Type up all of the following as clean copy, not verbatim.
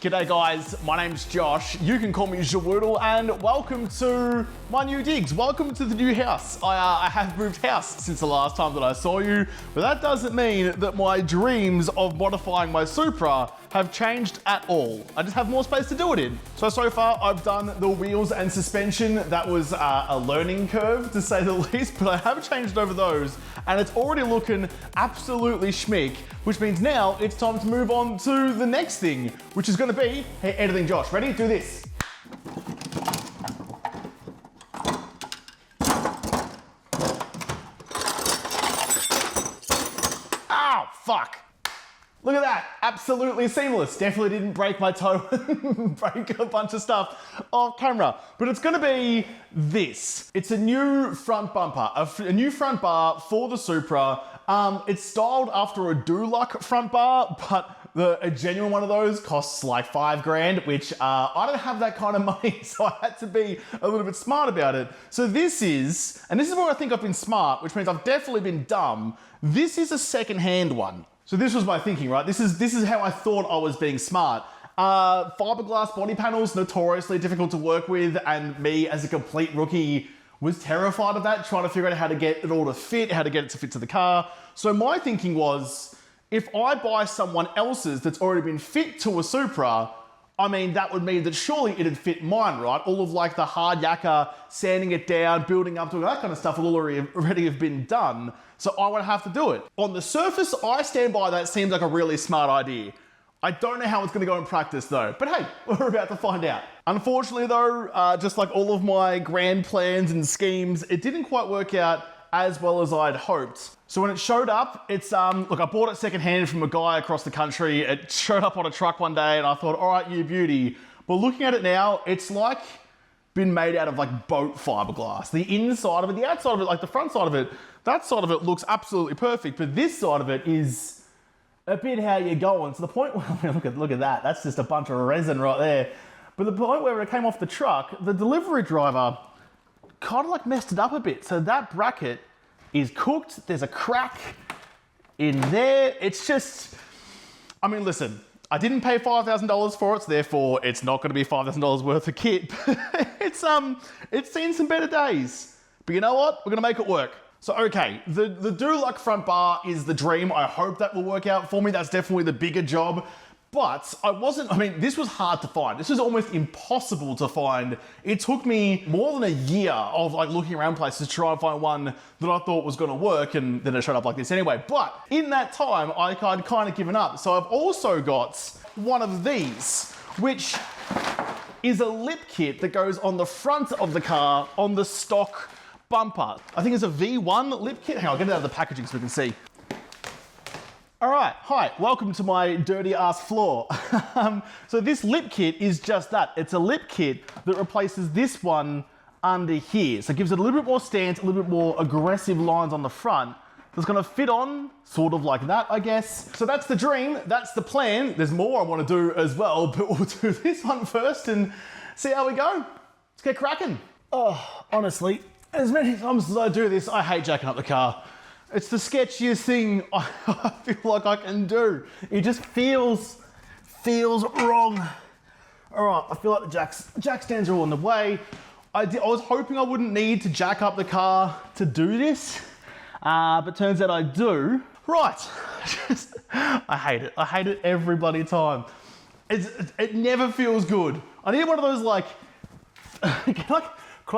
G'day guys, my name's Josh. You can call me Jawoodle and welcome to my new digs. Welcome to the new house. I have moved house since the last time that I saw you, but that doesn't mean that my dreams of modifying my Supra have changed at all. I just have more space to do it in. So far I've done the wheels and suspension. That was a learning curve to say the least, but I have changed over those and it's already looking absolutely schmick, which means now it's time to move on to the next thing, which is gonna be, hey, editing Josh, ready? Do this. Ow, fuck. Look at that, absolutely seamless. Definitely didn't break my toe, break a bunch of stuff off camera, but it's gonna be this. It's a new front bumper, a new front bar for the Supra. It's styled after a do-luck front bar, but a genuine one of those costs like $5 grand, which I don't have that kind of money, so I had to be a little bit smart about it. So this is where I think I've been smart, which means I've definitely been dumb. This is a second-hand one. So this was my thinking, right? This is how I thought I was being smart. Fiberglass body panels, notoriously difficult to work with, and me as a complete rookie was terrified of that, trying to figure out how to get it all to fit, how to get it to fit to the car. So my thinking was, if I buy someone else's that's already been fit to a Supra, I mean, that would mean that surely it'd fit mine, right? All of like the hard yakka, sanding it down, building up to it, that kind of stuff will already have been done. So I would have to do it. On the surface, I stand by that seems like a really smart idea. I don't know how it's gonna go in practice though, but hey, we're about to find out. Unfortunately though, just like all of my grand plans and schemes, it didn't quite work out as well as I'd hoped. So when it showed up, look, I bought it secondhand from a guy across the country. It showed up on a truck one day and I thought, all right, you beauty. But looking at it now, it's like been made out of like boat fiberglass. The inside of it, the outside of it, like the front side of it, that side of it looks absolutely perfect, but this side of it is a bit how you're going. To the point where, look at that, that's just a bunch of resin right there. But the point where it came off the truck, the delivery driver kind of like messed it up a bit. So that bracket is cooked, there's a crack in there. It's just, I mean, listen, I didn't pay $5,000 for it, so therefore it's not gonna be $5,000 worth of kit. It's seen some better days. But you know what? We're gonna make it work. So okay, the do-luck front bar is the dream. I hope that will work out for me. That's definitely the bigger job. But this was hard to find. This was almost impossible to find. It took me more than a year of like looking around places to try and find one that I thought was gonna work, and then it showed up like this anyway. But in that time, I'd kind of given up. So I've also got one of these, which is a lip kit that goes on the front of the car on the stock bumper. I think it's a V1 lip kit. Hang on, I'll get it out of the packaging so we can see. All right, hi, welcome to my dirty ass floor. So this lip kit is just that. It's a lip kit that replaces this one under here. So it gives it a little bit more stance, a little bit more aggressive lines on the front. That's gonna fit on, sort of like that, I guess. So that's the dream, that's the plan. There's more I wanna do as well, but we'll do this one first and see how we go. Let's get cracking. Oh, honestly, as many times as I do this, I hate jacking up the car. It's the sketchiest thing I feel like I can do. It just feels wrong. All right, I feel like the jack stands are all in the way. I was hoping I wouldn't need to jack up the car to do this, but turns out I do. Right, I hate it. I hate it every bloody time. It never feels good. I need one of those like, can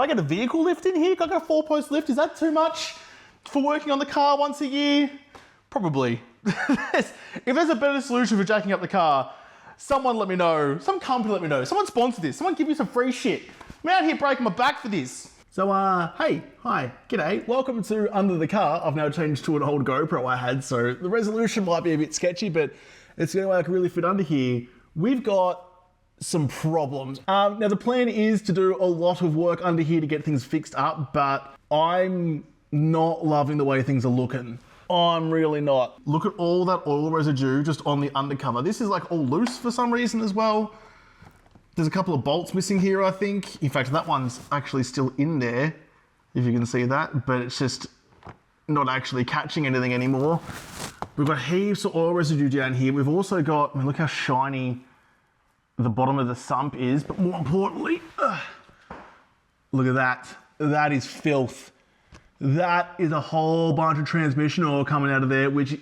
I get a vehicle lift in here? Can I get a 4-post lift? Is that too much for working on the car once a year? Probably. If there's a better solution for jacking up the car, someone let me know. Some company let me know. Someone sponsor this. Someone give me some free shit. I'm out here breaking my back for this. So, hey, hi, g'day. Welcome to Under the Car. I've now changed to an old GoPro I had, so the resolution might be a bit sketchy, but it's the only way I can really fit under here. We've got some problems. Now the plan is to do a lot of work under here to get things fixed up, but I'm not loving the way things are looking. I'm really not. Look at all that oil residue just on the undercover. This is like all loose for some reason as well. There's a couple of bolts missing here, I think. In fact, that one's actually still in there, if you can see that, but it's just not actually catching anything anymore. We've got heaps of oil residue down here. We've also got, I mean, look how shiny the bottom of the sump is, but more importantly, look at that. That is filth. That is a whole bunch of transmission oil coming out of there, which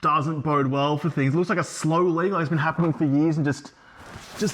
doesn't bode well for things. It looks like a slow leak, like it's been happening for years and just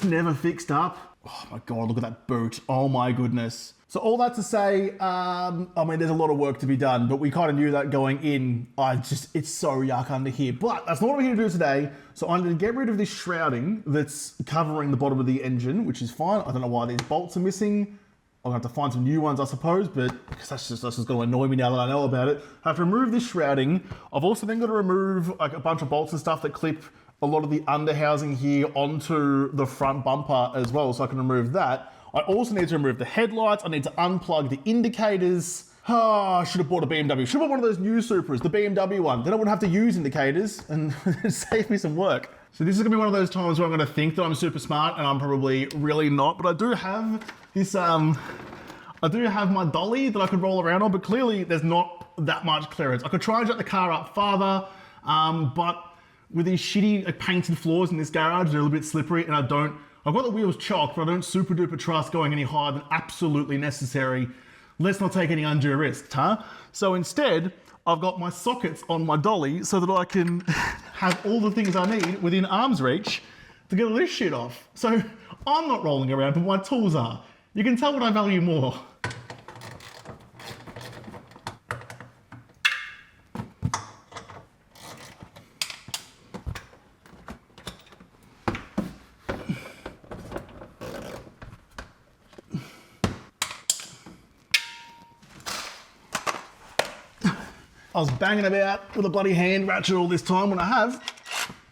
never fixed up. Oh my God, look at that boot. Oh my goodness. So all that to say, I mean, there's a lot of work to be done, but we kind of knew that going in. It's so yuck under here. But that's not what we're here to do today. So I'm going to get rid of this shrouding that's covering the bottom of the engine, which is fine. I don't know why these bolts are missing. I'm going to have to find some new ones, I suppose, but because that's just going to annoy me now that I know about it. I have to remove this shrouding. I've also then got to remove like a bunch of bolts and stuff that clip a lot of the underhousing here onto the front bumper as well, so I can remove that. I also need to remove the headlights. I need to unplug the indicators. I should have bought a BMW. Should have bought one of those new Supras, the BMW one. Then I wouldn't have to use indicators and save me some work. So this is gonna be one of those times where I'm gonna think that I'm super smart and I'm probably really not, but I do have this, I do have my dolly that I could roll around on, but clearly there's not that much clearance. I could try and jet the car up farther, but with these shitty like, painted floors in this garage, they're a little bit slippery and I've got the wheels chalked, but I don't super duper trust going any higher than absolutely necessary. Let's not take any undue risks, huh? So instead, I've got my sockets on my dolly so that I can have all the things I need within arm's reach to get all this shit off. So I'm not rolling around, but my tools are. You can tell what I value more. I was banging about with a bloody hand ratchet all this time when I have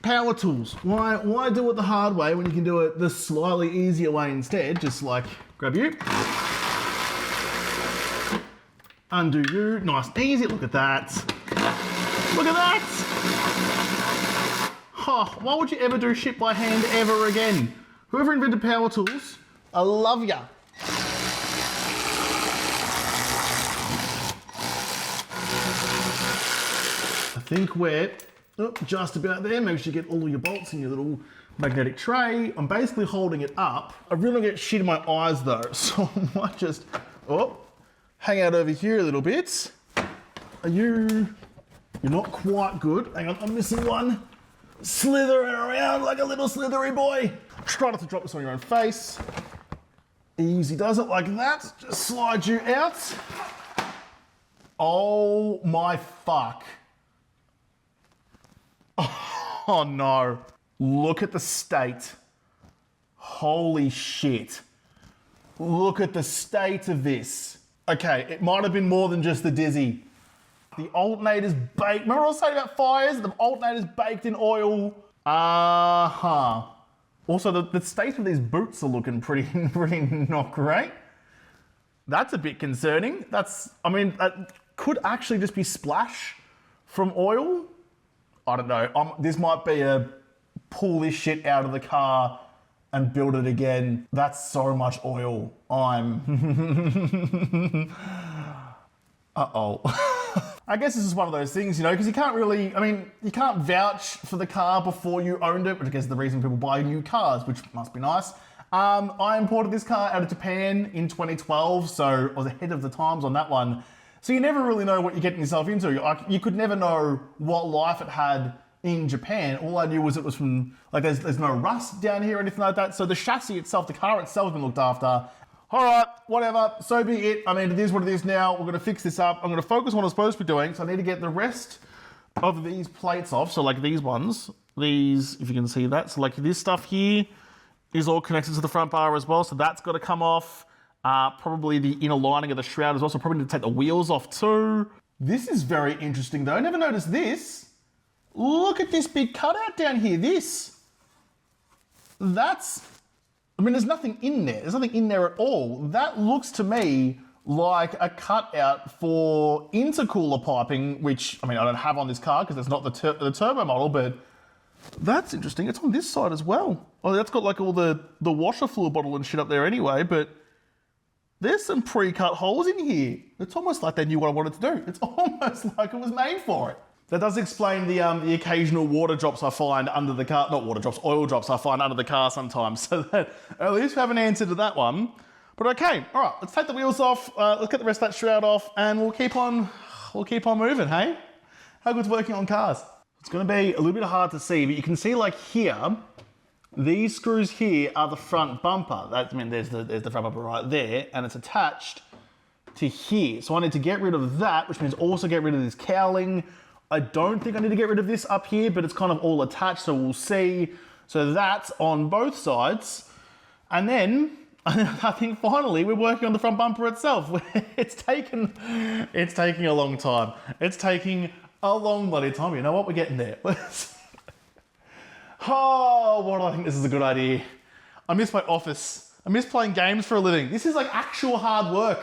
power tools. Why do it the hard way when you can do it the slightly easier way instead? Just like grab you, undo you, nice and easy. Look at that. Look at that. Oh, why would you ever do shit by hand ever again? Whoever invented power tools, I love ya. I think we're just about there. Make sure you get all your bolts in your little magnetic tray. I'm basically holding it up. I really get shit in my eyes though, so I might just hang out over here a little bit. You're not quite good. Hang on, I'm missing one. Slithering around like a little slithery boy. Try not to drop this on your own face. Easy does it like that. Just slide you out. Oh my fuck. Oh no. Look at the state. Holy shit. Look at the state of this. Okay, it might have been more than just the dizzy. The alternator's baked. Remember what I was saying about fires? The alternator's baked in oil. Also, the state of these boots are looking pretty not great. That's a bit concerning. That could actually just be splash from oil. I don't know. This might be a pull this shit out of the car and build it again. That's so much oil. Uh-oh. I guess this is one of those things, because you can't really, you can't vouch for the car before you owned it, which I guess is the reason people buy new cars, which must be nice. I imported this car out of Japan in 2012, so I was ahead of the times on that one. So you never really know what you're getting yourself into. You could never know what life it had in Japan. All I knew was it was from, there's no rust down here or anything like that. So the chassis itself, the car itself has been looked after. All right, whatever, so be it. It is what it is now. We're gonna fix this up. I'm gonna focus on what I'm supposed to be doing. So I need to get the rest of these plates off. So like these ones, if you can see that. So like this stuff here is all connected to the front bar as well. So that's gotta come off. Probably the inner lining of the shroud as well. So probably need to take the wheels off too. This is very interesting though. I never noticed this. Look at this big cutout down here. There's nothing in there. There's nothing in there at all. That looks to me like a cutout for intercooler piping, which, I don't have on this car because it's not the turbo model, but that's interesting. It's on this side as well. Oh, that's got like all the washer fluid bottle and shit up there anyway, but there's some pre-cut holes in here. It's almost like they knew what I wanted to do. It's almost like it was made for it. That does explain the occasional water drops I find under the car, not water drops, oil drops I find under the car sometimes. So that, at least we have an answer to that one. But okay, all right, let's take the wheels off, let's get the rest of that shroud off, and we'll keep on moving, hey? How good's working on cars? It's gonna be a little bit hard to see, but you can see like here, these screws here are the front bumper. That, I mean, there's the front bumper right there, and it's attached to here. So I need to get rid of that, which means also get rid of this cowling. I don't think I need to get rid of this up here, but it's kind of all attached, so we'll see. So that's on both sides. And then, I think finally we're working on the front bumper itself. It's taking a long time. It's taking a long bloody time. You know what? We're getting there. Oh, what do I think this is a good idea? I miss my office. I miss playing games for a living. This is like actual hard work.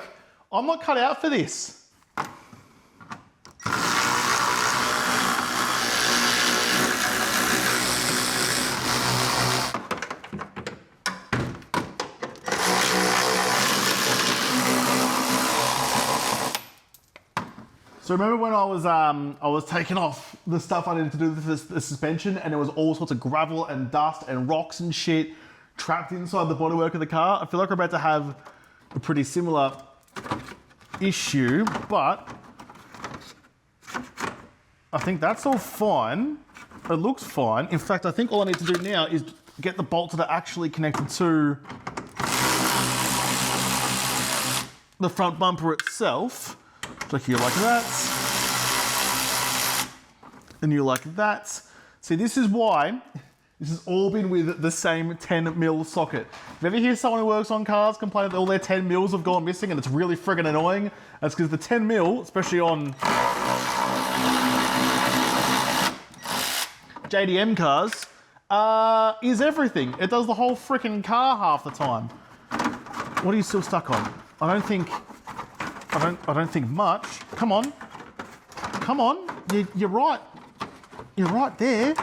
I'm not cut out for this. So remember when I was taking off the stuff I needed to do with the suspension, and there was all sorts of gravel and dust and rocks and shit trapped inside the bodywork of the car? I feel like we're about to have a pretty similar issue, but I think that's all fine. It looks fine. In fact, I think all I need to do now is get the bolts that are actually connected to the front bumper itself. So here like that, and you like that. See, this is why this has all been with the same 10mm socket. If you ever hear someone who works on cars complain that all their 10mm have gone missing and it's really friggin' annoying, that's because the 10mm, especially on JDM cars, is everything. It does the whole frickin' car half the time. What are you still stuck on? I don't think much. Come on. You're right. You're right there.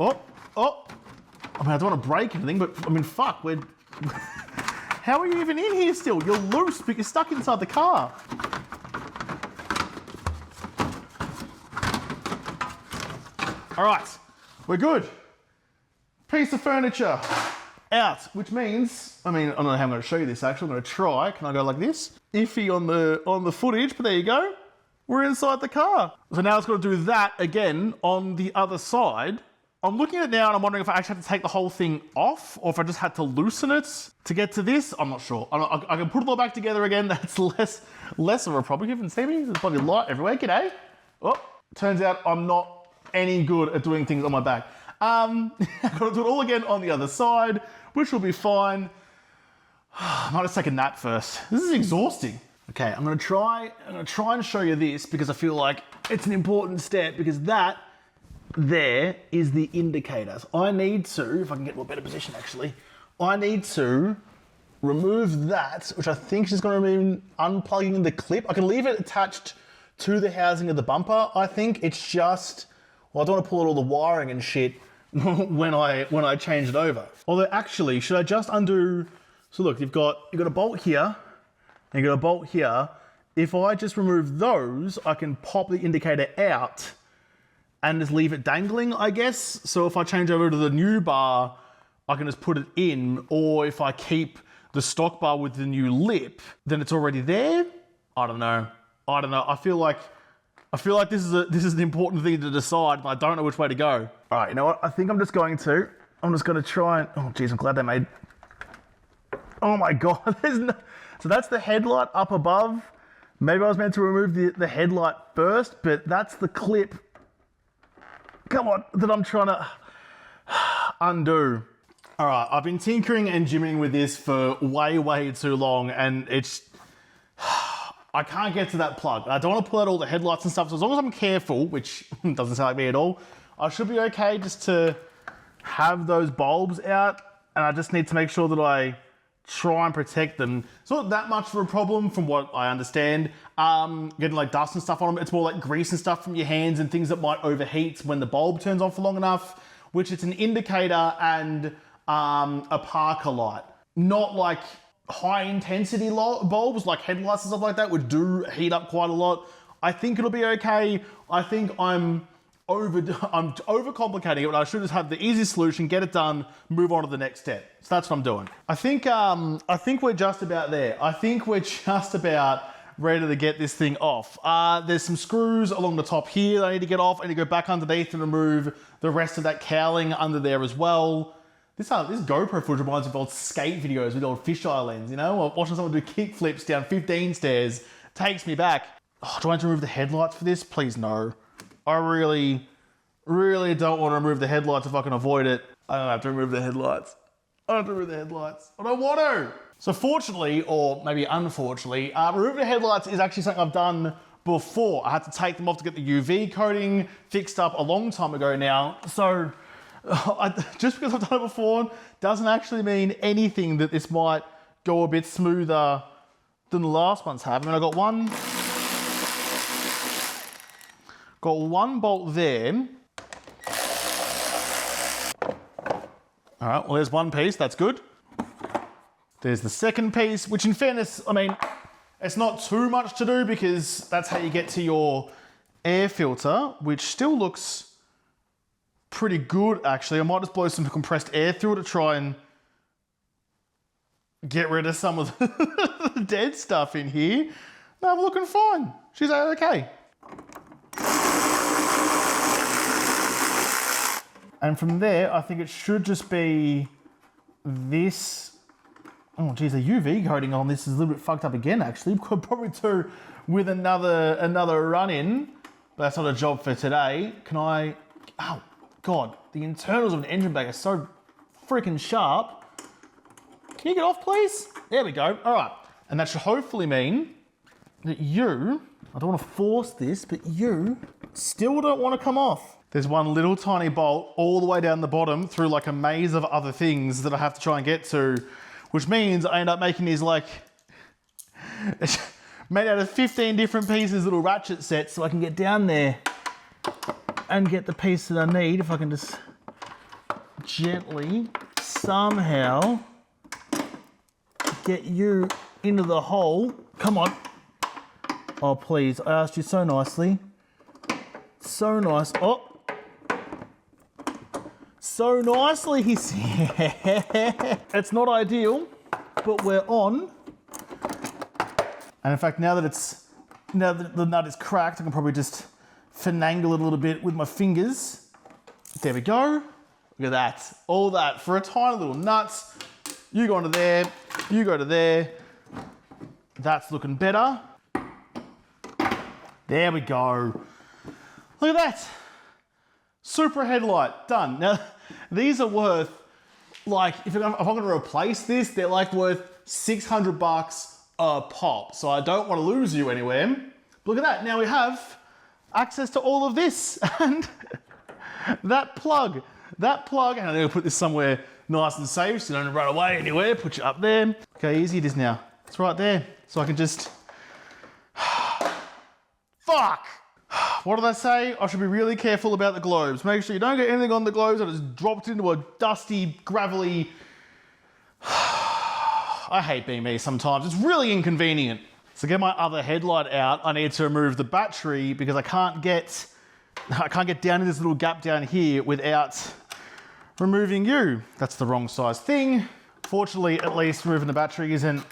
Oh. I mean, I don't want to break anything, but I mean, fuck. How are you even in here still? You're loose, but you're stuck inside the car. All right, we're good. Piece of furniture out, which means, I mean, I don't know how I'm going to show you this actually. I'm going to try. Can I go like this? Iffy on the footage, but there you go. We're inside the car. So now it's got to do that again on the other side. I'm looking at it now and I'm wondering if I actually have to take the whole thing off or if I just had to loosen it to get to this. I'm not sure. I can put it all back together again. That's less of a problem. You haven't seen me? There's bloody light everywhere. G'day. Oh, turns out I'm not any good at doing things on my back. I've got to do it all again on the other side, which will be fine. I might just take a nap first. This is exhausting. Okay, I'm gonna try and show you this because I feel like it's an important step, because that there is the indicators. I need to, if I can get to a better position actually, I need to remove that, which I think is gonna mean unplugging the clip. I can leave it attached to the housing of the bumper. I think it's just, well, I don't want to pull out all the wiring and shit when I change it over. Although actually, should I just undo? So look, you've got a bolt here, and you've got a bolt here. If I just remove those, I can pop the indicator out and just leave it dangling, I guess. So if I change over to the new bar, I can just put it in, or if I keep the stock bar with the new lip, then it's already there. I don't know. I feel like this is an important thing to decide, and I don't know which way to go. All right, you know what? I think I'm just going to try and, oh geez, I'm glad they made, oh my God, so that's the headlight up above. Maybe I was meant to remove the headlight first, but that's the clip, come on, that I'm trying to undo. All right, I've been tinkering and jimming with this for way too long, and it's, I can't get to that plug. I don't want to pull out all the headlights and stuff, so as long as I'm careful, which doesn't sound like me at all, I should be okay just to have those bulbs out, and I just need to make sure that I try and protect them. It's not that much of a problem from what I understand. Getting like dust and stuff on them, it's more like grease and stuff from your hands and things that might overheat when the bulb turns on for long enough, which it's an indicator and a parker light. Not like high intensity bulbs like headlights and stuff like that, which do heat up quite a lot. I think it'll be okay. I think I'm overcomplicating it, but I should just have the easy solution, get it done, move on to the next step. So that's what I'm doing. I think we're just about there. I think we're just about ready to get this thing off. There's some screws along the top here that I need to get off. I need to go back underneath and remove the rest of that cowling under there as well. This GoPro footage reminds me of old skate videos with old fisheye lens, you know? Or watching someone do kick flips down 15 stairs takes me back. Oh, do I need to remove the headlights for this? Please no. I really, really don't want to remove the headlights if I can avoid it. I don't have to remove the headlights. I don't have to remove the headlights. I don't want to. So fortunately, or maybe unfortunately, removing the headlights is actually something I've done before. I had to take them off to get the UV coating fixed up a long time ago now. So just because I've done it before doesn't actually mean anything that this might go a bit smoother than the last ones have. I mean, I got one bolt there. All right, well, there's one piece, that's good. There's the second piece, which in fairness, I mean, it's not too much to do because that's how you get to your air filter, which still looks pretty good, actually. I might just blow some compressed air through it to try and get rid of some of the dead stuff in here. No, I'm looking fine. She's okay. And from there, I think it should just be this. Oh geez, the UV coating on this is a little bit fucked up again, actually. Could probably do with another run in, but that's not a job for today. Can I, oh God, the internals of an engine bay are so freaking sharp. Can you get off, please? There we go, all right. And that should hopefully mean that you, I don't want to force this, but you still don't want to come off. There's one little tiny bolt all the way down the bottom through like a maze of other things that I have to try and get to, which means I end up making these like, made out of 15 different pieces, little ratchet sets, so I can get down there and get the piece that I need. If I can just gently, somehow, get you into the hole. Come on. Oh, please, I asked you so nicely. So nice. Oh. So nicely, he said. It's not ideal, but we're on. And in fact, now that the nut is cracked, I can probably just finagle it a little bit with my fingers. There we go. Look at that. All that for a tiny little nut. You go into there, you go to there. That's looking better. There we go. Look at that. Supra headlight, done. Now, these are worth, like, if I'm going to replace this, they're like worth $600 a pop. So I don't want to lose you anywhere. But look at that. Now we have access to all of this and that plug, and I'm going to put this somewhere nice and safe so you don't run away anywhere. Put you up there. Okay, easy it is now. It's right there. So I can just, fuck. What did I say? I should be really careful about the globes. Make sure you don't get anything on the globes that is dropped into a dusty, gravelly... I hate being me sometimes. It's really inconvenient. So to get my other headlight out, I need to remove the battery because I can't get down in this little gap down here without removing you. That's the wrong size thing. Fortunately, at least removing the battery isn't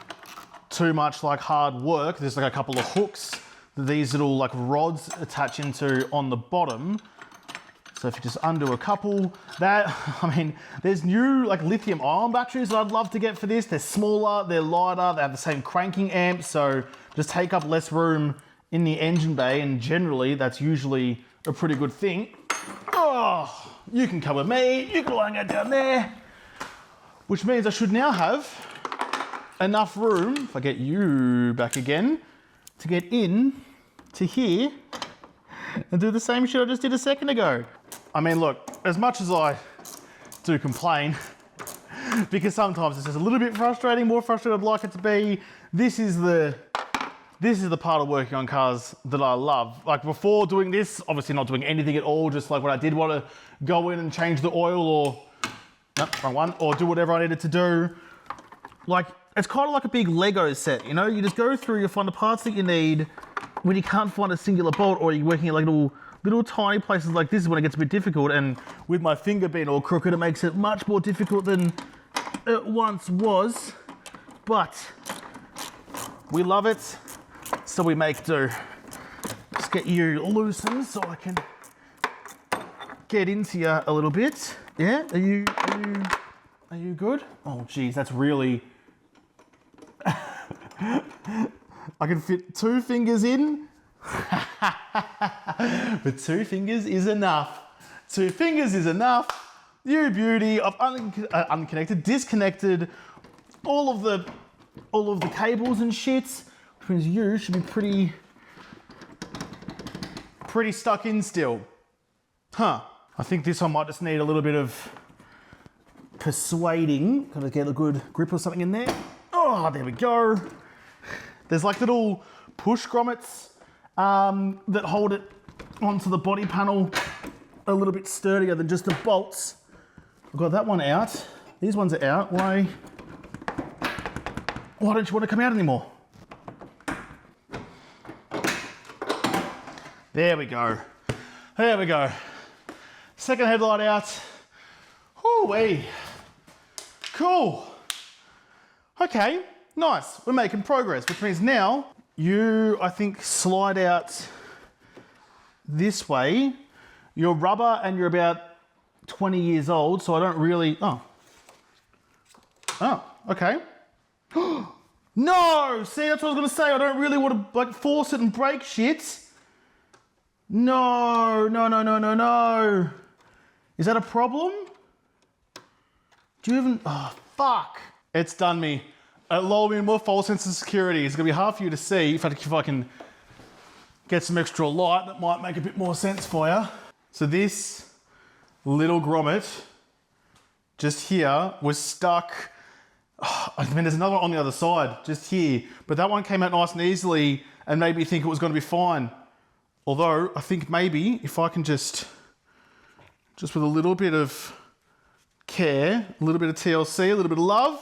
too much like hard work. There's like a couple of hooks these little like rods attach into on the bottom. So if you just undo a couple, I mean, there's new like lithium ion batteries that I'd love to get for this. They're smaller, they're lighter, they have the same cranking amp, so just take up less room in the engine bay, and generally that's usually a pretty good thing. Oh, you can come with me, you can lie out down there. Which means I should now have enough room, if I get you back again, to get in to here and do the same shit I just did a second ago. I mean, look, as much as I do complain, because sometimes it's just a little bit frustrating, more frustrated I'd like it to be, this is the part of working on cars that I love. Like before doing this, obviously not doing anything at all, just like when I did want to go in and change the oil or, nope, wrong one, or do whatever I needed to do. Like, it's kind of like a big Lego set, you know? You just go through, you find the parts that you need, when you can't find a singular bolt, or you're working at like little tiny places like this is when it gets a bit difficult. And with my finger being all crooked, it makes it much more difficult than it once was. But we love it, so we make do. Just get you loosened so I can get into you a little bit. Yeah, are you good? Oh geez, that's really... I can fit 2 fingers in, but 2 fingers is enough. 2 fingers is enough. You beauty. I've unconnected, disconnected all of the cables and shit, which means you should be pretty stuck in still. Huh. I think this one might just need a little bit of persuading. Gotta get a good grip or something in there. Oh, there we go. There's like little push grommets that hold it onto the body panel a little bit sturdier than just the bolts. I've got that one out. These ones are out. Why don't you want to come out anymore? There we go. There we go. Second headlight out. Whoo-wee. Cool. Okay, nice. We're making progress, which means now you, I think, slide out this way. You're rubber and you're about 20 years old, so I don't really... Oh, okay. No! See, that's what I was going to say. I don't really want to like force it and break shit. No. Is that a problem? Do you even... Oh, fuck. It's done me. It lulled me in more false sense of security. It's going to be hard for you to see. If I can get some extra light, that might make a bit more sense for you. So this little grommet just here was stuck. Oh, I mean, there's another one on the other side, just here. But that one came out nice and easily and made me think it was going to be fine. Although, I think maybe if I can just with a little bit of care, a little bit of TLC, a little bit of love,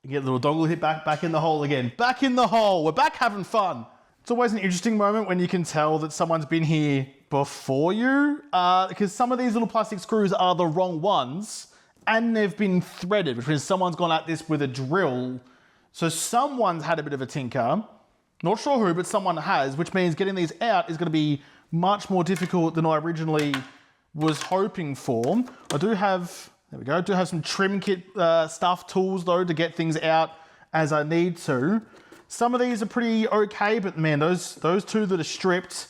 you get a little dongle hit back in the hole again. Back in the hole. We're back having fun. It's always an interesting moment when you can tell that someone's been here before you, because some of these little plastic screws are the wrong ones and they've been threaded, which means someone's gone at this with a drill. So someone's had a bit of a tinker. Not sure who, but someone has, which means getting these out is going to be much more difficult than I originally was hoping for. I do have... There we go. I do have some trim kit stuff, tools though, to get things out as I need to. Some of these are pretty okay, but man, those 2 that are stripped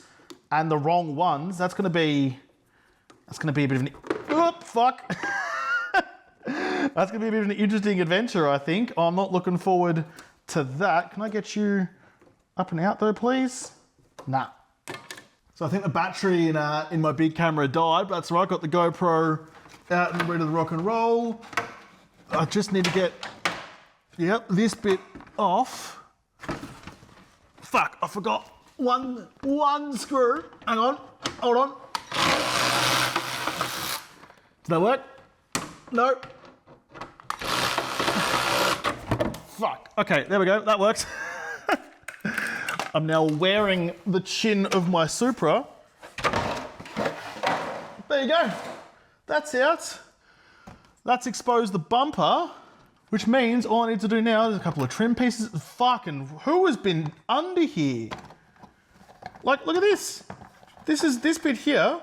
and the wrong ones, that's gonna be a bit of an... Oh, fuck. That's gonna be a bit of an interesting adventure, I think. I'm not looking forward to that. Can I get you up and out though, please? Nah. So I think the battery in my big camera died, but that's right. Got the GoPro out and ready to rock and roll. I just need to get, this bit off. Fuck, I forgot one screw. Hang on, hold on. Did that work? No. Fuck, okay, there we go, that works. I'm now wearing the chin of my Supra. There you go. That's out. That's exposed the bumper, which means all I need to do now is a couple of trim pieces. Fucking, who has been under here? Like, look at this. This bit here.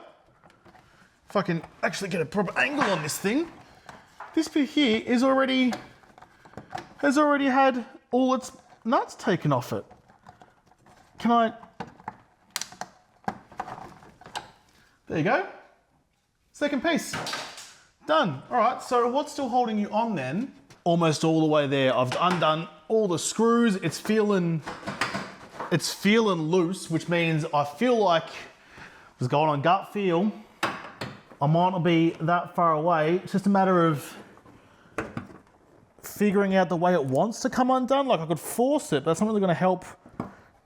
If I can actually get a proper angle on this thing. This bit here has already had all its nuts taken off it. Can I? There you go. Second piece. Done. All right, so what's still holding you on then? Almost all the way there. I've undone all the screws. It's feeling loose, which means I feel like it's going on gut feel. I might not be that far away. It's just a matter of figuring out the way it wants to come undone. Like I could force it, but that's not really gonna help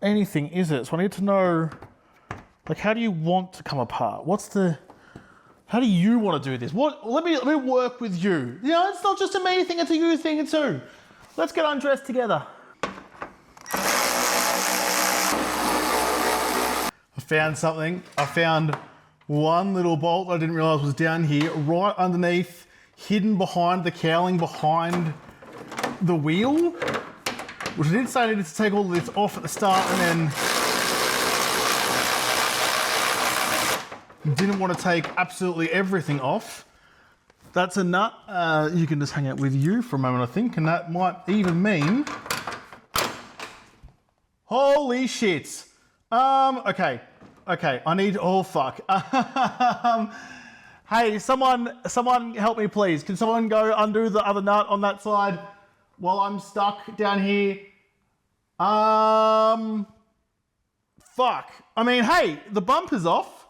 anything, is it? So I need to know, like, how do you want to come apart? How do you want to do this? Let me work with you. You know, it's not just a me thing, it's a you thing too. Let's get undressed together. found something. I found one little bolt I didn't realize was down here, right underneath, hidden behind the cowling behind the wheel, which I did say I needed to take all of this off at the start and then didn't want to take absolutely everything off. That's a nut. You can just hang out with you for a moment, I think, and that might even mean... Holy shit. Okay, I need, oh fuck. Hey, someone help me please. Can someone go undo the other nut on that side while I'm stuck down here? Fuck. I mean, hey, the bumper's off.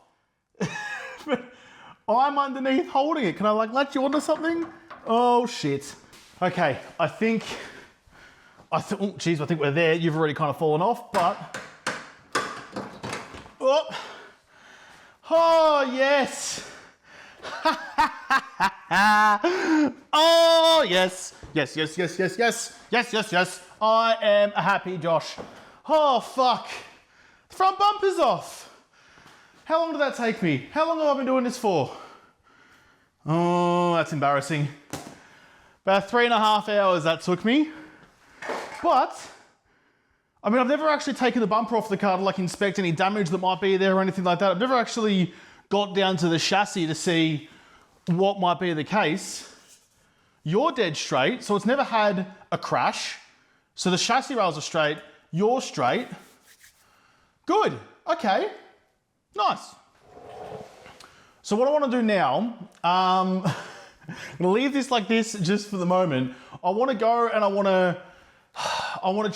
I'm underneath holding it. Can I like latch you onto something? Oh shit. Okay, I think oh geez, I think we're there. You've already kind of fallen off, but oh yes. Oh yes. Yes. I am a happy Josh. Oh fuck. The front bumper's off. How long did that take me? How long have I been doing this for? Oh, that's embarrassing. About 3.5 hours that took me. But, I mean, I've never actually taken the bumper off the car to like inspect any damage that might be there or anything like that. I've never actually got down to the chassis to see what might be the case. You're dead straight, so it's never had a crash. So the chassis rails are straight, you're straight. Good, okay. Nice. So what I want to do now, I'm going to leave this like this just for the moment. I want to go and I want to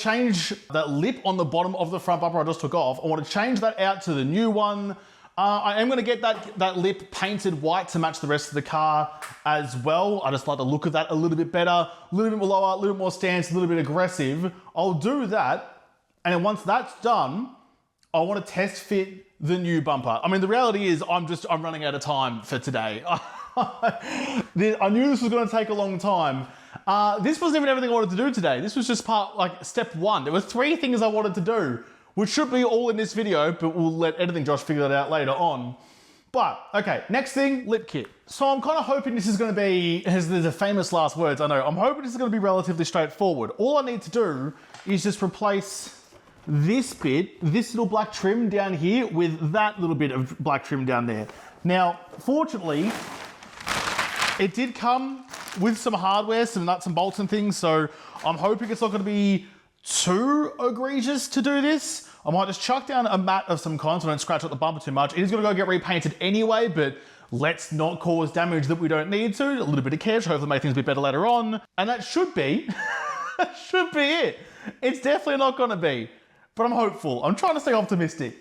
change that lip on the bottom of the front bumper I just took off. I want to change that out to the new one. I am going to get that lip painted white to match the rest of the car as well. I just like the look of that a little bit better, a little bit more lower, a little bit more stance, a little bit aggressive. I'll do that. And then once that's done, I want to test fit the new bumper. I mean, the reality is I'm running out of time for today. I knew this was going to take a long time. This wasn't even everything I wanted to do today. This was just step one. There were 3 things I wanted to do, which should be all in this video, but we'll let editing Josh figure that out later on. But, okay, next thing, lip kit. So I'm kind of hoping this is going to be, there's the famous last words, I know. I'm hoping this is going to be relatively straightforward. All I need to do is just replace this bit, this little black trim down here with that little bit of black trim down there. Now, fortunately, it did come with some hardware, some nuts and bolts and things, so I'm hoping it's not going to be too egregious to do this. I might just chuck down a mat of some kind so I don't scratch up the bumper too much. It is going to go get repainted anyway, but let's not cause damage that we don't need to. A little bit of care, hopefully make things a bit better later on. And that should be, that should be it. It's definitely not going to be. But I'm hopeful. I'm trying to stay optimistic.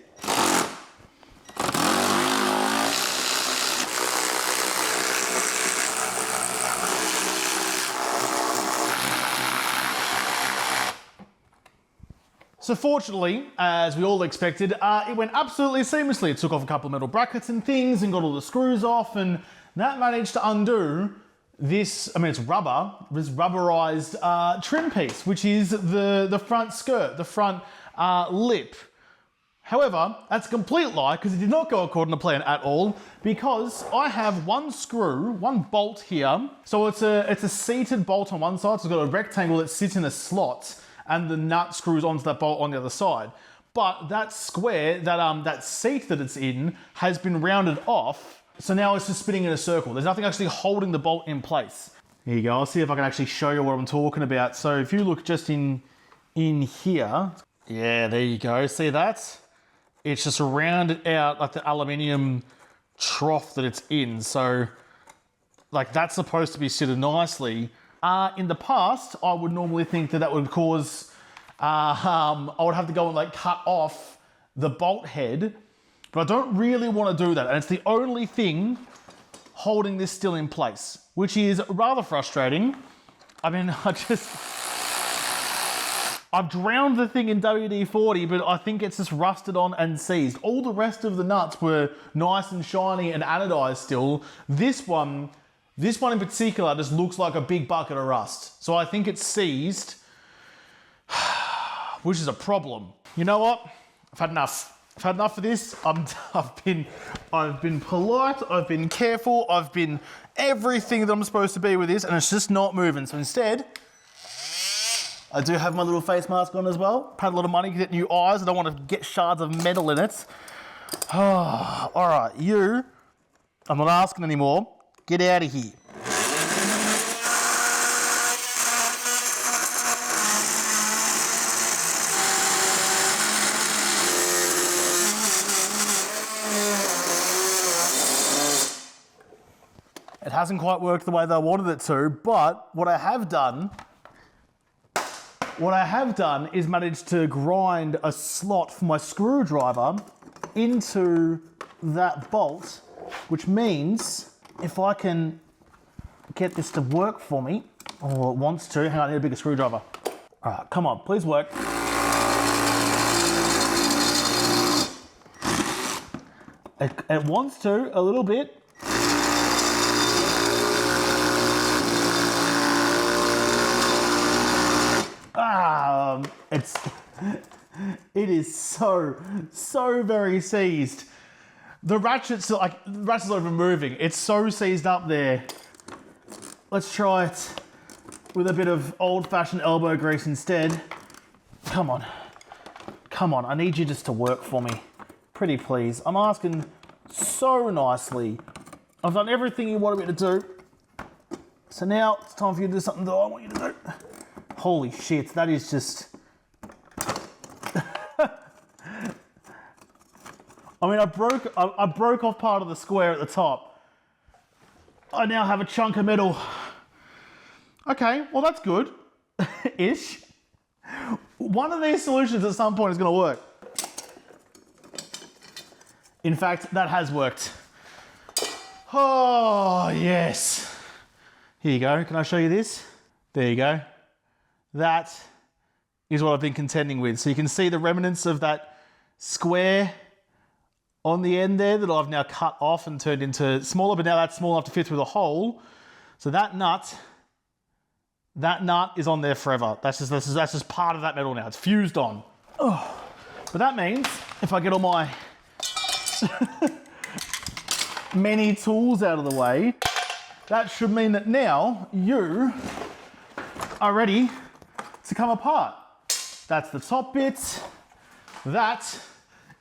So fortunately, as we all expected, it went absolutely seamlessly. It took off a couple of metal brackets and things and got all the screws off, and that managed to undo this, I mean, it's rubber, this rubberized trim piece, which is the front skirt, the front lip. However, that's a complete lie because it did not go according to plan at all, because I have one screw, one bolt here. So it's a seated bolt on one side, so it's got a rectangle that sits in a slot, and the nut screws onto that bolt on the other side. But that square, that seat that it's in, has been rounded off, so now it's just spinning in a circle. There's nothing actually holding the bolt in place. Here you go, I'll see if I can actually show you what I'm talking about. So if you look just in here, yeah, there you go, see that? It's just rounded out like the aluminium trough that it's in. So like that's supposed to be seated nicely. In the past, I would normally think that would cause, I would have to go and like cut off the bolt head, but I don't really want to do that. And it's the only thing holding this still in place, which is rather frustrating. I mean, I've drowned the thing in WD-40, but I think it's just rusted on and seized. All the rest of the nuts were nice and shiny and anodized still. This one in particular just looks like a big bucket of rust. So I think it's seized, which is a problem. You know what? I've had enough. I've had enough of this. I've been polite, I've been careful, I've been everything that I'm supposed to be with this, and it's just not moving. So instead, I do have my little face mask on as well. Paid a lot of money to get new eyes. I don't want to get shards of metal in it. Oh, all right, you, I'm not asking anymore. Get out of here. It hasn't quite worked the way that I wanted it to, but what I have done is managed to grind a slot for my screwdriver into that bolt, which means if I can get this to work for me, or it wants to, hang on, I need a bigger screwdriver. All right, come on, please work. It wants to, a little bit. It is so very seized. The ratchet's not even moving. It's so seized up there. Let's try it with a bit of old-fashioned elbow grease instead. Come on. I need you just to work for me. Pretty please. I'm asking so nicely. I've done everything you wanted me to do. So now it's time for you to do something that I want you to do. Holy shit, that is just... I mean, I broke off part of the square at the top. I now have a chunk of metal. Okay, well that's good. Ish. One of these solutions at some point is going to work. In fact, that has worked. Oh, yes. Here you go. Can I show you this? There you go. That is what I've been contending with. So you can see the remnants of that square on the end there that I've now cut off and turned into smaller, but now that's small enough to fit through the hole. So that nut is on there forever. That's just part of that metal now. It's fused on. Oh. But that means if I get all my many tools out of the way, that should mean that now you are ready to come apart. That's the top bit. That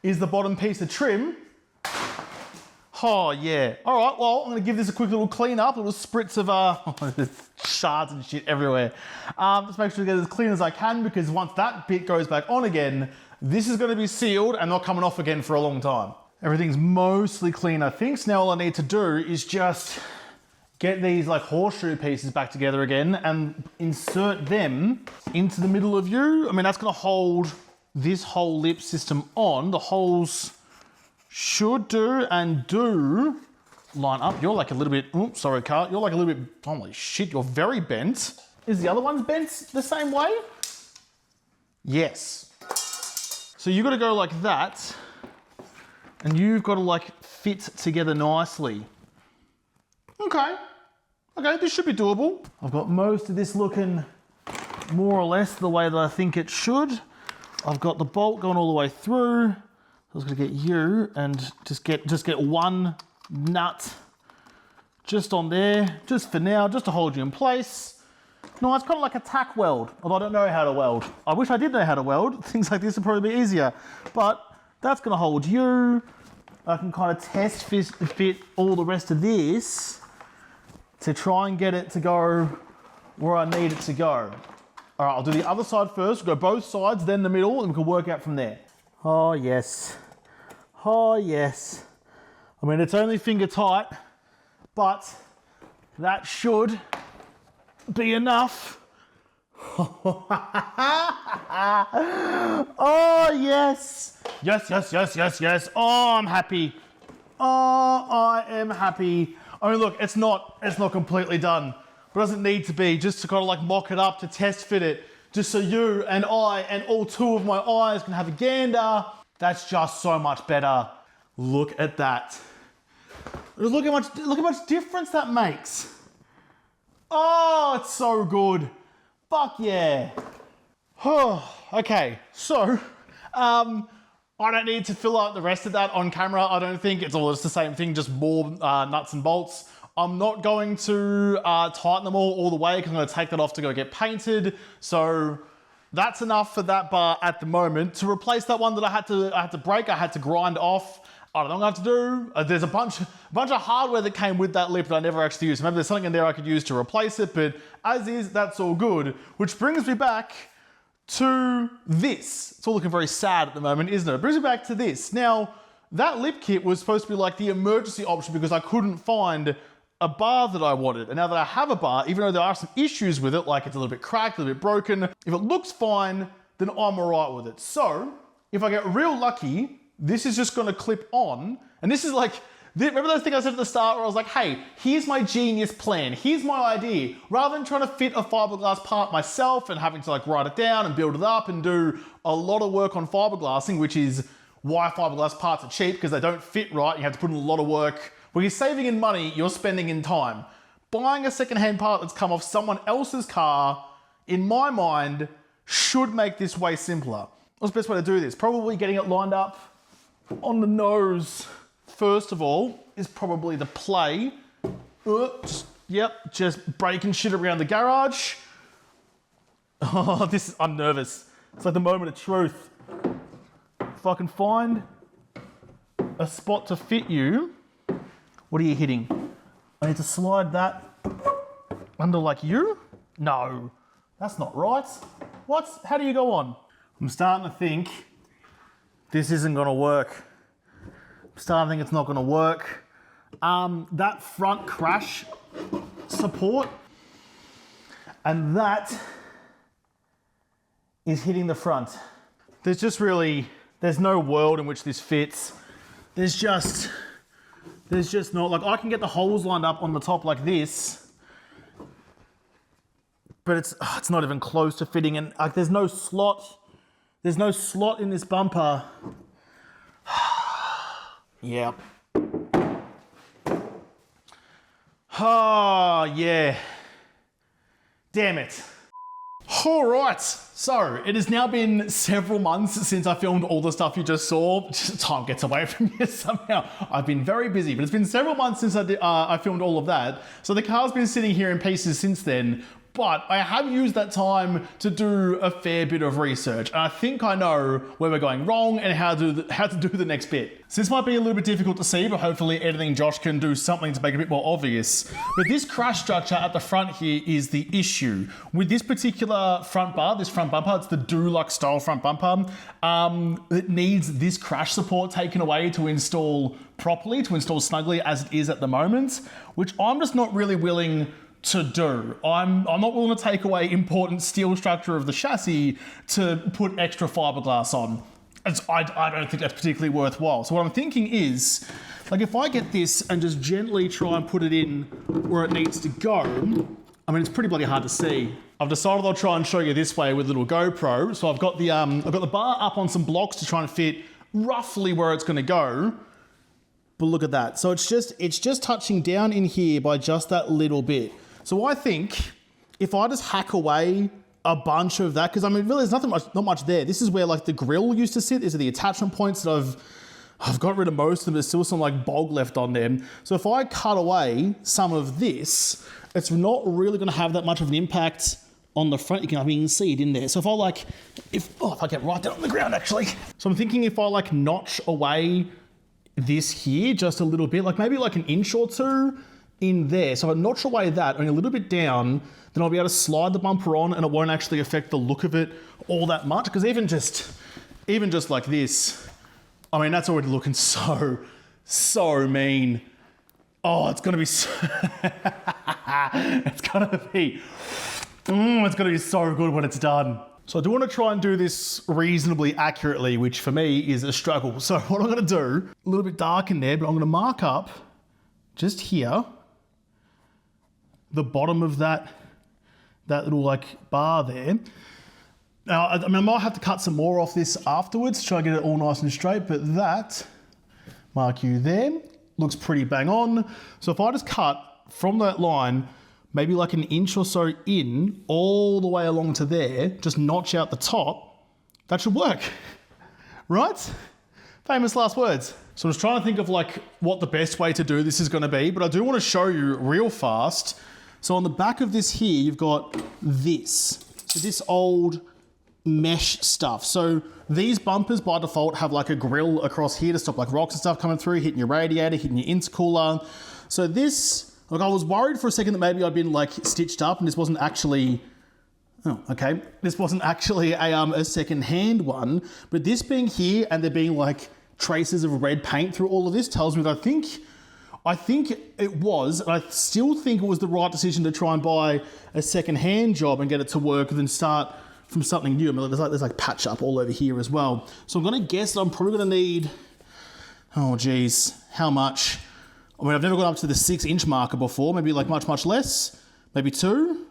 is the bottom piece of trim. Oh yeah. All right, well, I'm gonna give this a quick little clean up, a little spritz of there's shards and shit everywhere. Just make sure to get it as clean as I can, because once that bit goes back on again, this is gonna be sealed and not coming off again for a long time. Everything's mostly clean, I think. So now all I need to do is just get these like horseshoe pieces back together again and insert them into the middle of you. I mean, that's gonna hold this whole lip system on. The holes should do line up. You're like a little bit, oops, sorry, Carl. You're like a little bit, holy shit, you're very bent. Is the other one's bent the same way? Yes. So you've got to go like that, and you've got to like fit together nicely. Okay, this should be doable. I've got most of this looking more or less the way that I think it should. I've got the bolt going all the way through. I was gonna get you and just get one nut just on there, just for now, just to hold you in place. No, it's kind of like a tack weld, although I don't know how to weld. I wish I did know how to weld. Things like this would probably be easier, but that's gonna hold you. I can kind of test fit all the rest of this to try and get it to go where I need it to go. All right, I'll do the other side first. We'll go both sides, then the middle, and we can work out from there. Oh, yes. Oh, yes. I mean, it's only finger tight, but that should be enough. Oh, yes. Yes. Oh, I'm happy. Oh, I am happy. I mean, look, it's not completely done. But it doesn't need to be, just to kind of like mock it up, to test fit it, just so you and I and all two of my eyes can have a gander. That's just so much better. Look at that. Look how much difference that makes. Oh, it's so good. Fuck yeah. Oh, okay, so I don't need to fill out the rest of that on camera. I don't think it's all just the same thing, just more nuts and bolts. I'm not going to tighten them all the way because I'm going to take that off to go get painted. So that's enough for that bar at the moment. To replace that one that I had to break, I had to grind off. I don't know what I have to do. There's a bunch of hardware that came with that lip that I never actually used. Maybe there's something in there I could use to replace it, but as is, that's all good. Which brings me back to this. It's all looking very sad at the moment, isn't it? It brings me back to this. Now, that lip kit was supposed to be like the emergency option because I couldn't find a bar that I wanted. And now that I have a bar, even though there are some issues with it, like it's a little bit cracked, a little bit broken, if it looks fine, then I'm all right with it. So if I get real lucky, this is just gonna clip on. And this is like, remember those things I said at the start where I was like, hey, here's my genius plan. Here's my idea. Rather than trying to fit a fiberglass part myself and having to like write it down and build it up and do a lot of work on fiberglassing, which is why fiberglass parts are cheap because they don't fit right. You have to put in a lot of work. Well, you're saving in money, you're spending in time. Buying a secondhand part that's come off someone else's car, in my mind, should make this way simpler. What's the best way to do this? Probably getting it lined up on the nose. First of all, is probably the play. Just breaking shit around the garage. Oh, I'm nervous. It's like the moment of truth. If I can find a spot to fit you, what are you hitting? I need to slide that under like you? No, that's not right. What? How do you go on? I'm starting to think this isn't gonna work. I'm starting to think it's not gonna work. That front crash support and that is hitting the front. There's no world in which this fits. There's just not, like I can get the holes lined up on the top like this, but it's not even close to fitting, and like there's no slot in this bumper. Yeah. Oh, yeah. Damn it. All right, so it has now been several months since I filmed all the stuff you just saw. Time gets away from you somehow. I've been very busy, but it's been several months since I filmed all of that. So the car's been sitting here in pieces since then, but I have used that time to do a fair bit of research. And I think I know where we're going wrong and how to do the next bit. So this might be a little bit difficult to see, but hopefully editing Josh can do something to make it a bit more obvious. But this crash structure at the front here is the issue. With this particular front bar, this front bumper, it's the Dulux style front bumper, it needs this crash support taken away to install properly, to install snugly as it is at the moment, which I'm just not really willing to do. I'm not willing to take away important steel structure of the chassis to put extra fiberglass on. I don't think that's particularly worthwhile. So what I'm thinking is, like if I get this and just gently try and put it in where it needs to go, I mean, it's pretty bloody hard to see. I've decided I'll try and show you this way with a little GoPro. So I've got the bar up on some blocks to try and fit roughly where it's gonna go. But look at that. So it's just touching down in here by just that little bit. So I think if I just hack away a bunch of that, because I mean, really, there's not much there. This is where like the grill used to sit. These are the attachment points that I've got rid of most of them. There's still some like bog left on them. So if I cut away some of this, it's not really going to have that much of an impact on the front. You can see it in there. So if I get right down on the ground actually. So I'm thinking if I like notch away this here just a little bit, like maybe like an inch or two in there. So if I notch away that only a little bit down, then I'll be able to slide the bumper on and it won't actually affect the look of it all that much. Because even just like this, I mean, that's already looking so mean. Oh, it's gonna be so it's gonna be so good when it's done. So I do want to try and do this reasonably accurately, which for me is a struggle. So what I'm gonna do, a little bit dark in there, but I'm gonna mark up just here, the bottom of that little like bar there. Now, I mean, I might have to cut some more off this afterwards to try and get it all nice and straight, but that, mark you there, looks pretty bang on. So if I just cut from that line, maybe like an inch or so in, all the way along to there, just notch out the top, that should work, right? Famous last words. So I was trying to think of like what the best way to do this is gonna be, but I do wanna show you real fast. So on the back of this here, you've got this. So this old mesh stuff. So these bumpers by default have like a grill across here to stop like rocks and stuff coming through, hitting your radiator, hitting your intercooler. So this, like I was worried for a second that maybe I'd been like stitched up and this wasn't actually, oh, okay. This wasn't actually a second-hand one, but this being here and there being like traces of red paint through all of this tells me that I think it was, and I still think it was the right decision to try and buy a second-hand job and get it to work than start from something new. I mean, there's like patch up all over here as well. So I'm gonna guess that I'm probably gonna need, oh geez, how much? I mean, I've never gone up to the 6-inch marker before, maybe like much less, maybe 2,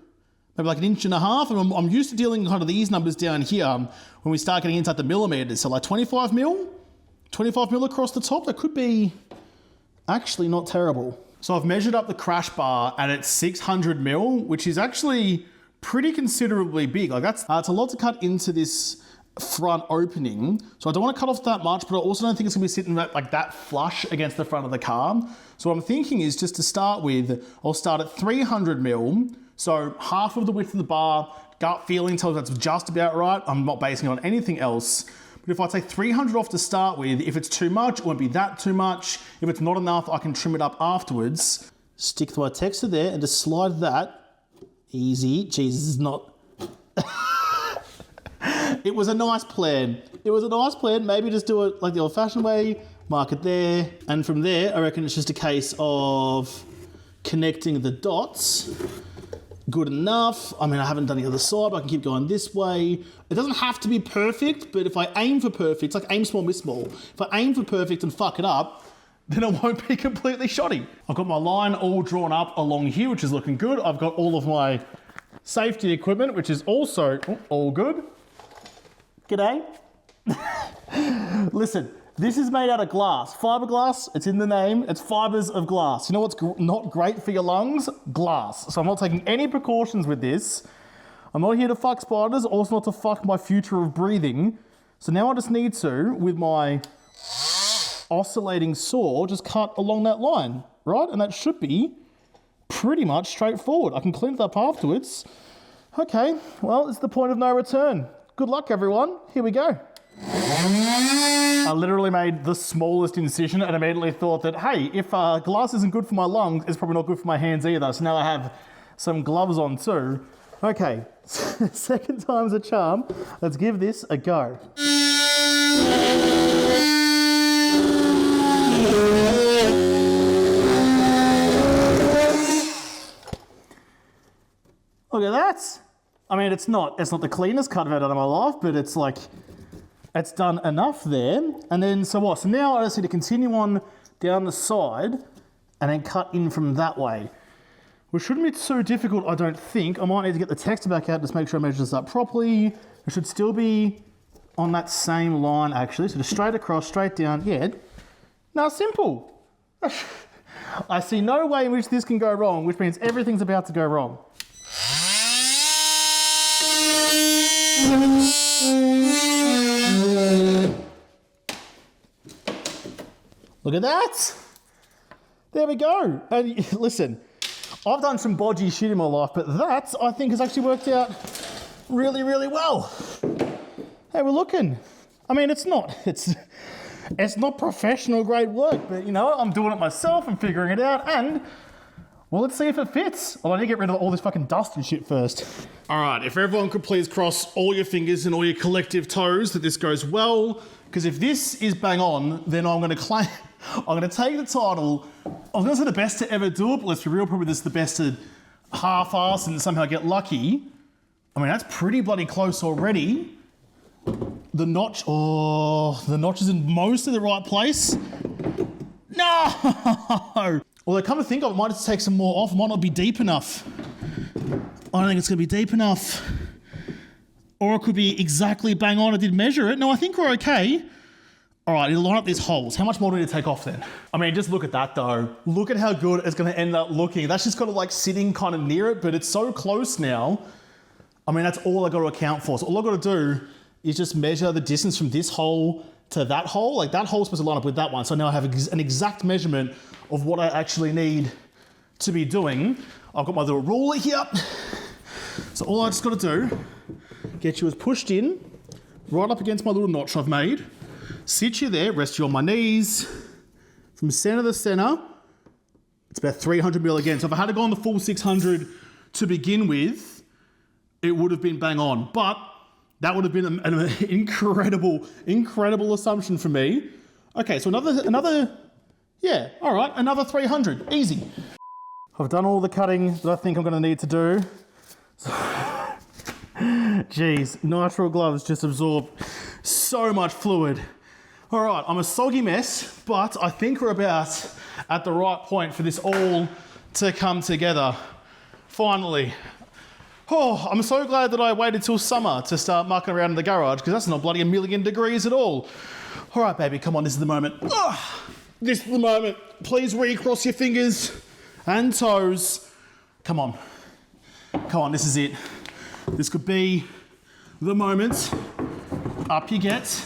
maybe like 1.5 inches. And I'm used to dealing kind of these numbers down here when we start getting into like the millimeters. So like 25 mil across the top, that could be actually not terrible. So I've measured up the crash bar and it's 600 mil, which is actually pretty considerably big. Like that's, it's a lot to cut into this front opening. So I don't want to cut off that much, but I also don't think it's gonna be sitting like that flush against the front of the car. So what I'm thinking is just to start with, I'll start at 300 mil. So half of the width of the bar, gut feeling tells me that's just about right. I'm not basing it on anything else. But if I take 300 off to start with, if it's too much, it won't be that too much. If it's not enough, I can trim it up afterwards. Stick my texture there and just slide that. Easy. Jesus, is not... It was a nice plan. Maybe just do it like the old-fashioned way, mark it there, and from there, I reckon it's just a case of connecting the dots. Good enough. I mean, I haven't done the other side, but I can keep going this way. It doesn't have to be perfect, but if I aim for perfect, it's like aim small, miss small. If I aim for perfect and fuck it up, then it won't be completely shoddy. I've got my line all drawn up along here, which is looking good. I've got all of my safety equipment, which is also all good. G'day. Listen, this is made out of glass. Fiberglass, it's in the name, it's fibers of glass. You know what's not great for your lungs? Glass. So I'm not taking any precautions with this. I'm not here to fuck spiders, also not to fuck my future of breathing. So now I just need to, with my oscillating saw, just cut along that line, right? And that should be pretty much straightforward. I can clean it up afterwards. Okay, well, it's the point of no return. Good luck, everyone. Here we go. I literally made the smallest incision and immediately thought that, hey, if glass isn't good for my lungs, it's probably not good for my hands either. So now I have some gloves on too. Okay, second time's a charm. Let's give this a go. Look at that. I mean, it's not the cleanest cut I've had out of my life, but it's like, it's done enough there. And then, so what? So now I just need to continue on down the side and then cut in from that way. Which shouldn't be too difficult, I don't think. I might need to get the texture back out, just make sure I measure this up properly. It should still be on that same line, actually. So just straight across, straight down. Yeah. Now, simple. I see no way in which this can go wrong, which means everything's about to go wrong. Look at that. There we go. And listen, I've done some bodgy shit in my life, but that, I think, has actually worked out really, really well. Hey, we're looking. I mean, it's not professional grade work, but you know, I'm doing it myself and figuring it out, and well, let's see if it fits. Well, I need to get rid of all this fucking dust and shit first. All right, if everyone could please cross all your fingers and all your collective toes that this goes well, because if this is bang on, then I'm gonna claim, I'm gonna take the title. I was gonna say the best to ever do it, but let's be real, probably this is the best to half-ass and somehow get lucky. I mean, that's pretty bloody close already. The notch, oh, the notch is in most of the right place. No! Although come to think of it, I might have to take some more off. It might not be deep enough. I don't think it's gonna be deep enough. Or it could be exactly bang on. I did measure it. No, I think we're okay. All right, I need to line up these holes. How much more do we need to take off then? I mean, just look at that though. Look at how good it's gonna end up looking. That's just kind of like sitting kind of near it, but it's so close now. I mean, that's all I gotta account for. So all I gotta do is just measure the distance from this hole to that hole. Like that hole's supposed to line up with that one. So now I have an exact measurement of what I actually need to be doing. I've got my little ruler here. So all I just got to do, get you as pushed in, right up against my little notch I've made. Sit you there, rest you on my knees. From center to center, it's about 300 mil again. So if I had to go on the full 600 to begin with, it would have been bang on. But that would have been an incredible assumption for me. Okay, so another, yeah, all right, another 300, easy. I've done all the cutting that I think I'm gonna need to do. Jeez, nitrile gloves just absorb so much fluid. All right, I'm a soggy mess, but I think we're about at the right point for this all to come together. Finally. Oh, I'm so glad that I waited till summer to start mucking around in the garage, because that's not bloody 1,000,000 degrees at all. All right, baby, come on, this is the moment. Oh, this is the moment. Please recross your fingers and toes. Come on. Come on, this is it. This could be the moment. Up you get.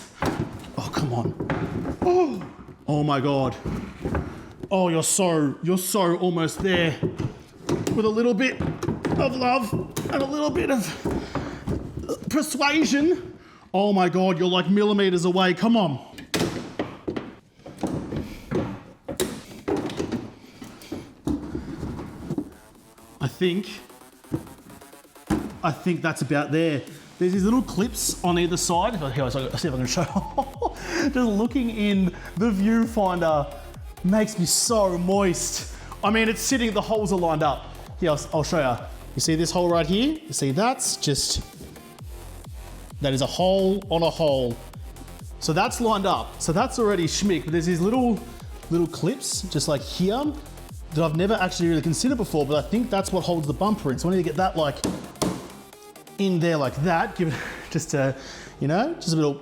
Oh, come on. Oh my God. Oh, you're so almost there. With a little bit of love and a little bit of persuasion. Oh my God, you're like millimeters away. Come on. I think that's about there. There's these little clips on either side. Here, I'll see if I can show. Just looking in the viewfinder makes me so moist. I mean, it's sitting, the holes are lined up. Here, I'll show you. You see this hole right here? You see that's just, that is a hole on a hole. So that's lined up. So that's already schmick, but there's these little clips just like here that I've never actually really considered before, but I think that's what holds the bumper in. So I need to get that like in there like that. Give it just a, you know, just a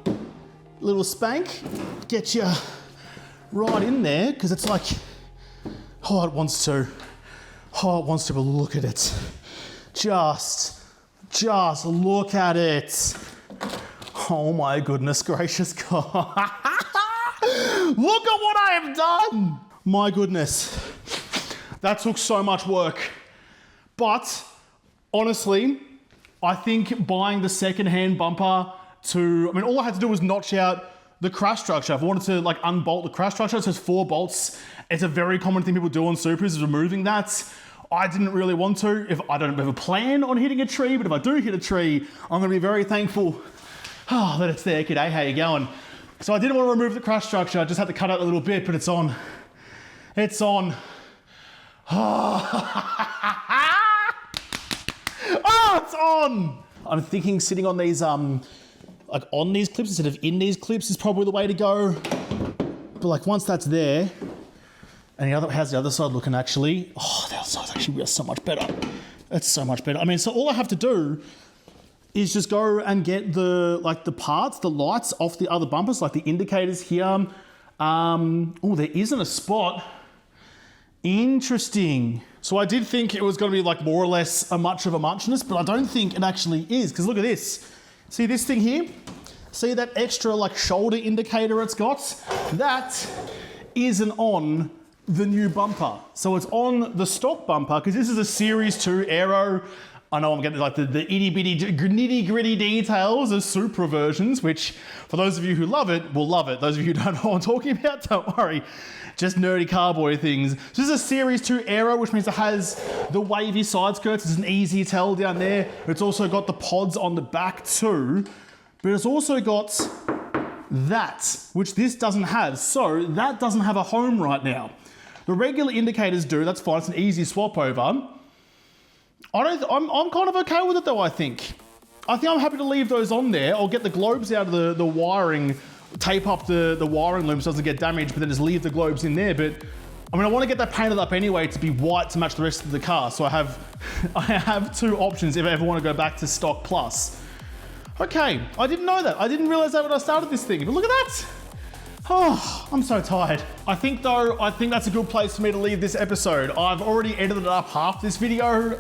little spank. Get you right in there, because it's like, oh, it wants to, but look at it. Just look at it. Oh my goodness gracious God. Look at what I have done. My goodness. That took so much work. But honestly, I think buying the second-hand bumper all I had to do was notch out the crash structure. If I wanted to like unbolt the crash structure, it says 4 bolts. It's a very common thing people do on Supras, is removing that. I didn't really want to. If I don't have a plan on hitting a tree, but if I do hit a tree, I'm gonna be very thankful that it's there. G'day, how you going? So I didn't want to remove the crash structure. I just had to cut out a little bit, but it's on. It's on. Oh, it's on! I'm thinking sitting on these, like on these clips instead of in these clips is probably the way to go. But like once that's there, and how's the other side looking actually? Oh, the other side's actually so much better. It's so much better. I mean, so all I have to do is just go and get the parts, the lights off the other bumpers, like the indicators here. Oh, there isn't a spot. Interesting. So I did think it was going to be like more or less a much of a muchness, but I don't think it actually is, because look at this. See this thing here? See that extra like shoulder indicator it's got? That isn't on the new bumper. So it's on the stock bumper, because this is a Series 2 Aero. I know I'm getting like the itty bitty nitty gritty details of Supra versions, which for those of you who love it, will love it. Those of you who don't know what I'm talking about, don't worry. Just nerdy carboy things. So this is a Series 2 Aero, which means it has the wavy side skirts. It's an easy tell down there. It's also got the pods on the back too, but it's also got that, which this doesn't have. So that doesn't have a home right now. The regular indicators do, that's fine. It's an easy swap over. I'm kind of okay with it though, I think. I'm happy to leave those on there. I'll get the globes out of the wiring, tape up the wiring loom so it doesn't get damaged, but then just leave the globes in there. But I mean, I want to get that painted up anyway to be white to match the rest of the car. So I have 2 options if I ever want to go back to stock plus. Okay, I didn't know that. I didn't realize that when I started this thing, but look at that. Oh, I'm so tired. I think that's a good place for me to leave this episode. I've already edited up half this video,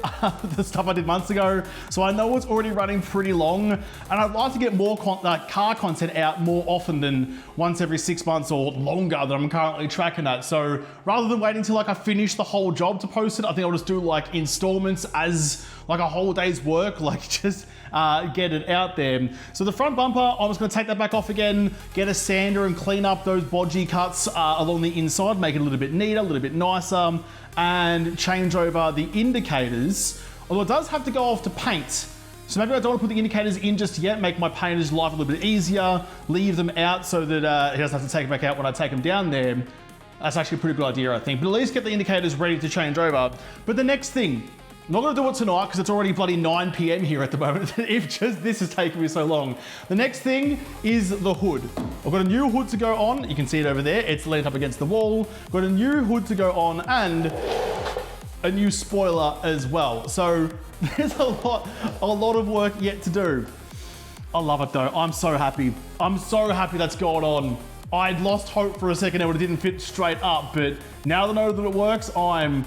the stuff I did months ago, so I know it's already running pretty long, and I'd like to get more car content out more often than once every 6 months or longer that I'm currently tracking at. So rather than waiting till like I finish the whole job to post it, I think I'll just do like installments as like a whole day's work, like just get it out there. So the front bumper, I'm just gonna take that back off again, get a sander and clean up those bodgy cuts along the inside, make it a little bit neater, a little bit nicer, and change over the indicators. Although it does have to go off to paint. So maybe I don't want to put the indicators in just yet, make my painter's life a little bit easier, leave them out so that he doesn't have to take them back out when I take them down there. That's actually a pretty good idea, I think. But at least get the indicators ready to change over. But the next thing, I'm not gonna do it tonight because it's already bloody 9 p.m. here at the moment, if just this is taking me so long. The next thing is the hood. I've got a new hood to go on. You can see it over there. It's leaned up against the wall. Got a new hood to go on and a new spoiler as well. So there's a lot of work yet to do. I love it though. I'm so happy. I'm so happy that's going on. I'd lost hope for a second there when it didn't fit straight up, but now that I know that it works, I'm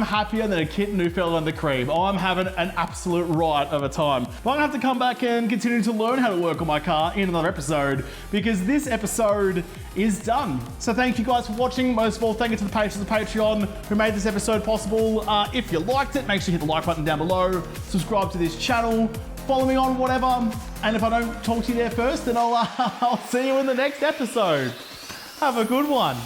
happier than a kitten who fell in the cream. I'm having an absolute riot of a time. But I'm gonna have to come back and continue to learn how to work on my car in another episode, because this episode is done. So thank you guys for watching. Most of all, thank you to the patrons of the Patreon who made this episode possible. If you liked it, make sure you hit the like button down below, subscribe to this channel, follow me on whatever, and if I don't talk to you there first, then I'll see you in the next episode. Have a good one.